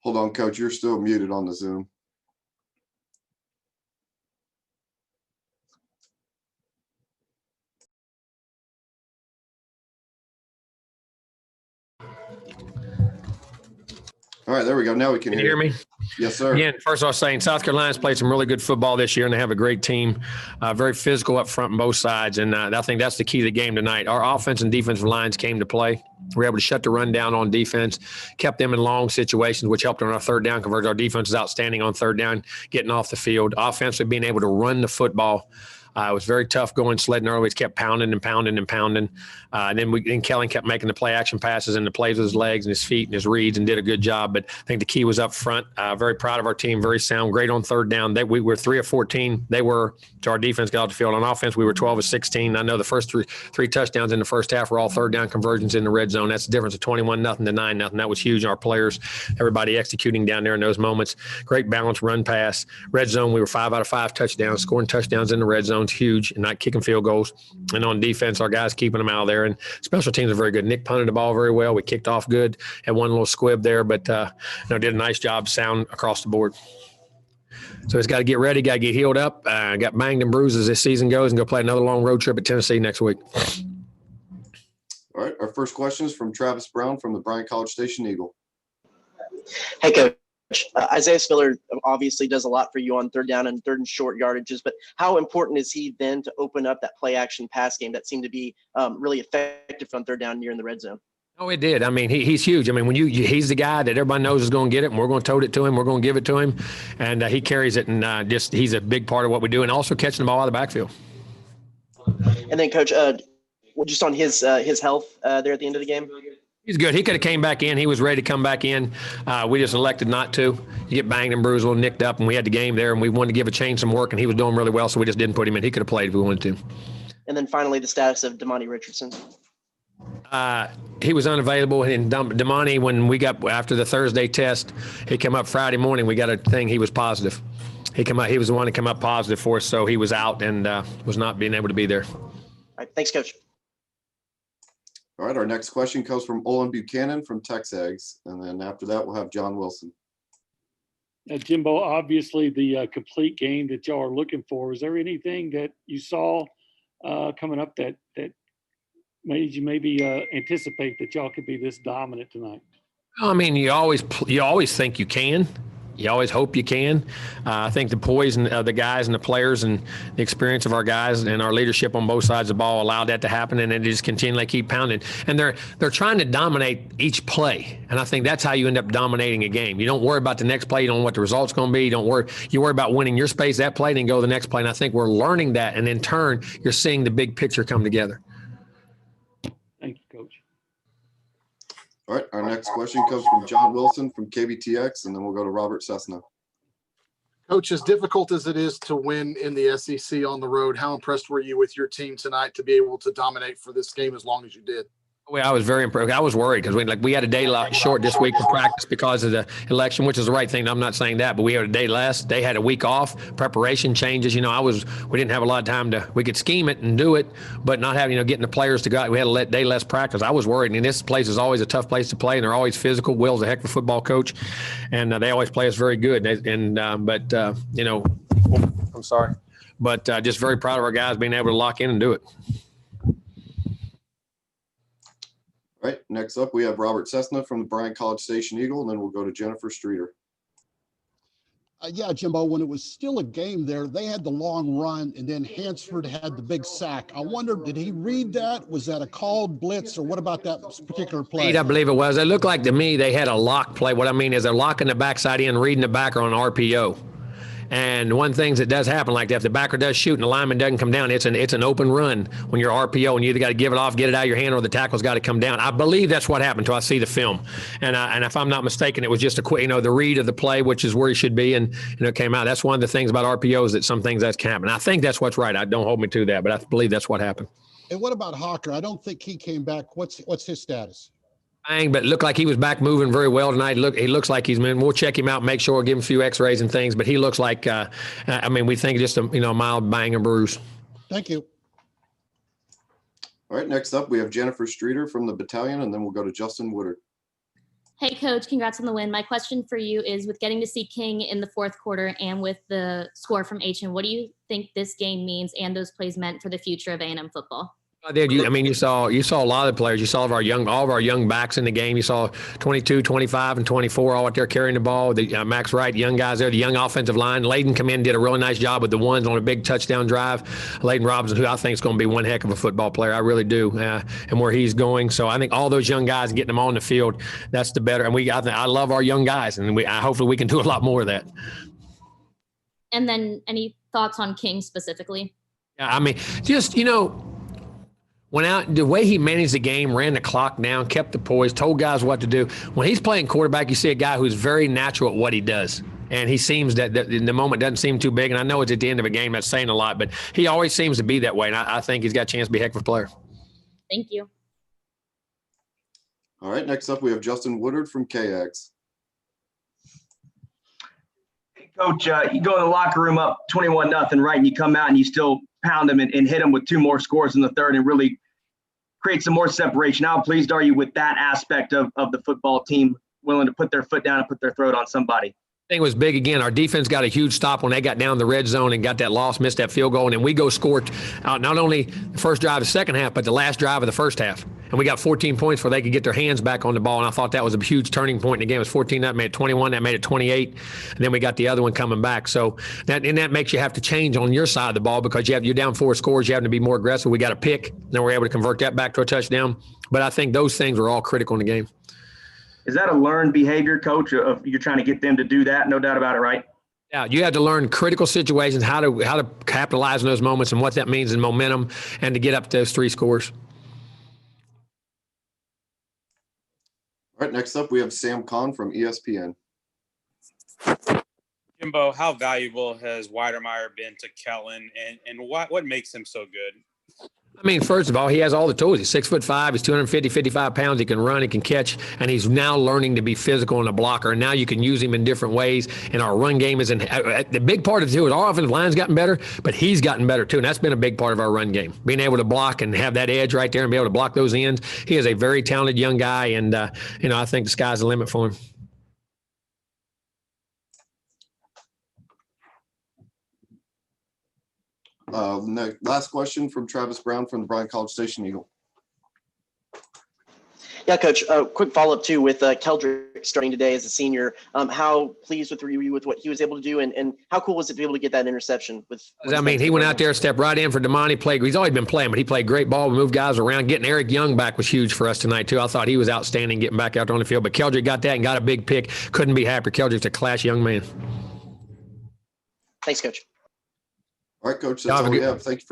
Hold on, Coach. You're still muted on the Zoom. All right, there we go. Now we can hear me. Yes, sir. Again, first I was saying South Carolina's played some really good football this year, and they have a great team, very physical up front on both sides. And I think that's the key to the game tonight. Our offense and defensive lines came to play. We were able to shut the run down on defense, kept them in long situations, which helped on our third down conversion. Our defense was outstanding on third down, getting off the field. Offensively, being able to run the football. It was very tough going sledding early. We kept pounding and pounding and pounding. And then Kellen kept making the play action passes and the plays with his legs and his feet and his reads and did a good job. But I think the key was up front. Very proud of our team, very sound, great on third down. We were 3 of 14. They were, to our defense, got off the field. On offense, we were 12 of 16. I know the first three touchdowns in the first half were all third down conversions in the red zone. That's the difference of 21-0 to 9-0. That was huge. Our players, everybody executing down there in those moments. Great balance, run pass. Red zone, we were 5 out of 5 touchdowns, scoring touchdowns in the red zone's huge, and not kicking field goals. And on defense, our guys keeping them out of there. And special teams are very good. Nick punted the ball very well. We kicked off good, had one little squib there, but did a nice job, sound across the board. So it's got to get ready, got to get healed up, got banged and bruised as this season goes, and go play another long road trip at Tennessee next week. All right, our first question is from Travis Brown from the Bryan College Station Eagle. Hey, Coach. Isaiah Spiller obviously does a lot for you on third down and third and short yardages, but how important is he then to open up that play action pass game that seemed to be really effective on third down near in the red zone? Oh, it did. I mean, he's huge. I mean, when he's the guy that everybody knows is going to get it, and we're going to tote it to him. We're going to give it to him, and he carries it, and he's a big part of what we do, and also catching the ball out of the backfield. And then, Coach, just on his health there at the end of the game. He's good. He could have came back in. He was ready to come back in. We just elected not to. You get banged and bruised, a little nicked up, and we had the game there, and we wanted to give a change some work, and he was doing really well, so we just didn't put him in. He could have played if we wanted to. And then finally, the status of Damani Richardson. He was unavailable, and Damani, when we got after the Thursday test, he came up Friday morning. We got a thing. He was positive. He was the one that came up positive for us, so he was out and was not being able to be there. All right, thanks, Coach. All right, our next question comes from Olin Buchanan from Texas, and then after that we'll have John Wilson. Now, Jimbo, obviously the complete game that y'all are looking for. Is there anything that you saw coming up that made you maybe anticipate that y'all could be this dominant tonight? I mean, you always think you can. You always hope you can. I think the poise of the guys and the players and the experience of our guys and our leadership on both sides of the ball allowed that to happen, and they just continually keep pounding. And they're trying to dominate each play, and I think that's how you end up dominating a game. You don't worry about the next play. You don't know what the result's going to be. You worry about winning your space, that play, then go to the next play. And I think we're learning that, and in turn, you're seeing the big picture come together. Thank you, Coach. All right, our next question comes from John Wilson from KBTX, and then we'll go to Robert Cessna. Coach, as difficult as it is to win in the SEC on the road, how impressed were you with your team tonight to be able to dominate for this game as long as you did? Well, I was very impressed. I was worried because we had a day short this week for practice because of the election, which is the right thing. I'm not saying that, but we had a day less. They had a week off. Preparation changes. We didn't have a lot of time we could scheme it and do it, but not having, getting the players to go out. We had a day less practice. I was worried. And this place is always a tough place to play, and they're always physical. Will's a heck of a football coach, and they always play us very good. I'm sorry, but just very proud of our guys being able to lock in and do it. All right, next up we have Robert Cessna from the Bryan College Station Eagle, and then we'll go to Jennifer Streeter. Yeah, Jimbo, when it was still a game there, they had the long run, and then Hansford had the big sack. I wonder, did he read that? Was that a called blitz, or what about that particular play? I believe it was. It looked like to me they had a lock play. What I mean is they're locking the backside in, reading the backer on RPO. And one thing that does happen like that, if the backer does shoot and the lineman doesn't come down, it's an open run when you're RPO, and you either got to give it off, get it out of your hand, or the tackle's got to come down. I believe that's what happened until I see the film. And if I'm not mistaken, it was just a quick, the read of the play, which is where he should be, and it came out. That's one of the things about RPOs, that some things that can happen. I think that's what's right. Don't hold me to that, but I believe that's what happened. And what about Hawker? I don't think he came back. What's his status? But it looked like he was back moving very well tonight. He looks like he's moving. We'll check him out, make sure, give him a few x-rays and things, but he looks like, we think just a mild bang and bruise. Thank you. All right, next up we have Jennifer Streeter from the Battalion, and then we'll go to Justin Woodard. Hey, Coach, congrats on the win. My question for you is, with getting to see King in the fourth quarter and with the score from HM, what do you think this game means and those plays meant for the future of A&M football? You saw a lot of the players. You saw all of our young backs in the game. You saw 22, 25, and 24 all out there carrying the ball. The Max Wright, young guys there, the young offensive line. Layden come in, did a really nice job with the ones on a big touchdown drive. Layden Robinson, who I think is going to be one heck of a football player. I really do. And where he's going. So I think all those young guys, getting them on the field, that's the better. And I love our young guys, and hopefully we can do a lot more of that. And then any thoughts on King specifically? Yeah, went out, the way he managed the game, ran the clock down, kept the poise, told guys what to do. When he's playing quarterback, you see a guy who's very natural at what he does. And he seems that in the moment doesn't seem too big. And I know it's at the end of a game, that's saying a lot, but he always seems to be that way. And I think he's got a chance to be a heck of a player. Thank you. All right, next up we have Justin Woodard from KX. Coach, you go in the locker room up 21-0, right? And you come out and you still pound them and hit them with 2 more scores in the third and really create some more separation. How pleased are you with that aspect of the football team, willing to put their foot down and put their throat on somebody? Thing was big again. Our defense got a huge stop when they got down the red zone and got that loss, missed that field goal, and then we go scored out not only the first drive of the second half, but the last drive of the first half. And we got 14 points where they could get their hands back on the ball, and I thought that was a huge turning point in the game. It was 14, that made it 21, that made it 28, and then we got the other one coming back. So that makes you have to change on your side of the ball because you're down 4 scores, you have to be more aggressive. We got a pick, then we're able to convert that back to a touchdown. But I think those things are all critical in the game. Is that a learned behavior, Coach, of you're trying to get them to do that? No doubt about it, right? Yeah, you have to learn critical situations, how to capitalize on those moments and what that means in momentum and to get up to those 3 scores. All right, next up we have Sam Kahn from ESPN. Jimbo, how valuable has Weidermeyer been to Kellen, and what makes him so good? I mean, first of all, he has all the tools. He's 6'5", he's 55 pounds. He can run, he can catch, and he's now learning to be physical and a blocker. And now you can use him in different ways. And our run game is the big part of it too. Is our offensive line's gotten better, but he's gotten better too. And that's been a big part of our run game, being able to block and have that edge right there and be able to block those ends. He is a very talented young guy, and I think the sky's the limit for him. Last question from Travis Brown from the Bryan College Station Eagle. Yeah, Coach, quick follow-up too with Keldrick starting today as a senior. How pleased were you with what he was able to do, and how cool was it to be able to get that interception? He went out there, stepped right in for Damani, played. He's always been playing, but he played great ball. We moved guys around. Getting Eric Young back was huge for us tonight too. I thought he was outstanding getting back out there on the field, but Keldrick got that and got a big pick. Couldn't be happier. Keldrick's a class young man. Thanks, Coach. All right, Coach, that's all we have. Thank you for your